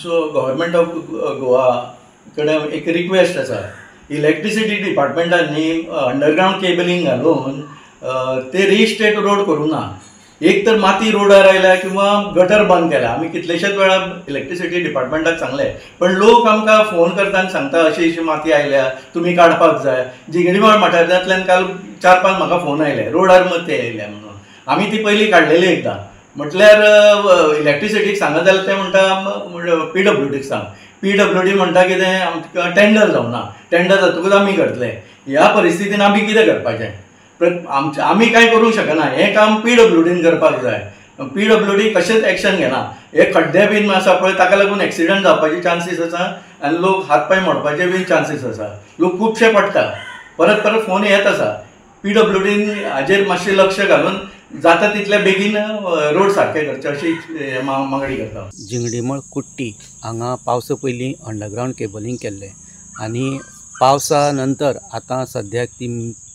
आमचो government of Goa कडेन एक रिक्वेस्ट आसा. इलेक्ट्रिसिटी डिपार्टमेंटान न्ही अंडरग्रावंड केबलिंग घालून ते रिस्टेट रोड करूं ना. एक तर माती रोडार आयल्या किंवा गटर बंद केला. आमी कितलेशेच वेळा इलेक्ट्रिसिटी डिपार्टमेंटाक सांगले, पण लोक आमकां फोन करता आनी सांगता अशी अशी माती आयल्या, तुमी काडपाक जाय. जिगडीमाळ वाठारांतल्यान काल 4-5 म्हाका फोन आयले, रोडार माती आयल्या म्हणून. आमी ती पयलीं काडलेली एकदां. म्हटल्यार इलेक्ट्रिसिटीक सांगत जाल्यार ते म्हणटा PWDक सांग. PWD म्हणटा कितें, आमकां टेंडर जावना. टेंडर जातकूच आमी करतले. ह्या परिस्थितीन आमी कितें करपाचें? आमी कांय करूंक शकना. हें काम PWDन करपाक जाय. PWD कशेंच एक्शन घेना. हे खड्डे बीन आसा पळय, ताका लागून एक्सिडंट जावपाचे चान्सीस आसा आनी लोक हात पांय मोडपाचे बीन चान्सीस आसा. लोक खुबशे पडटा. परत परत फोन येत आसा. PWDन हाजेर मातशें लक्ष घालून जाता तितले बेगीन रोड सारके करचे अशी मागणी करता. जिंगडीमळ कुट्टी हांगा पावसा पयलीं अंडरग्रावंड केबलिंग केल्लें आनी पावसा नंतर आतां सद्याक ती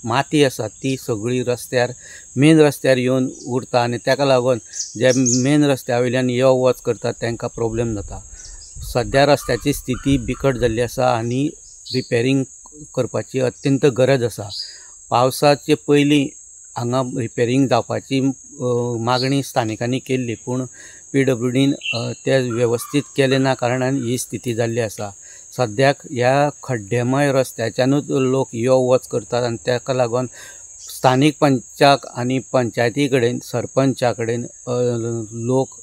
माती आसा ती सगळी रस्त्यार मेन रस्त्यार येवन उरता आनी ताका लागून जे मेन रस्त्या वयल्यान यो वच करतात तांकां प्रॉब्लेम जाता. सद्या रस्त्याची स्थिती बिकट जाल्ली आसा आनी रिपेरींग करपाची अत्यंत गरज आसा. पावसाचे पयलीं हांगा रिपेरींग जावपाची मागणी स्थानिकांनी केल्ली, पूण PWDन ते वेवस्थीत केले ना कारणान ही स्थिती जाल्ली आसा. सद्याक ह्या खड्डेमय रस्त्याच्यानूच लोक यो वच करतात आनी ताका लागून स्थानीक पंचाक आनी पंचायती कडेन सरपंचा कडेन लोक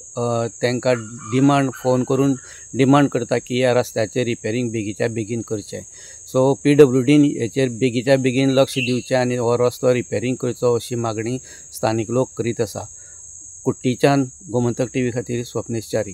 तांकां फोन करून डिमांड करता की ह्या रस्त्याचें रिपेरींग बेगीच्या बेगीन करचें. सो PWDन हेचेर बेगीच्या बेगीन लक्ष दिवचें आनी हो रस्तो रिपेरींग करचो अशी मागणी स्थानीक लोक करीत आसा. कुट्टीच्यान गोमंतक TV खातीर स्वप्नेश च्यारी.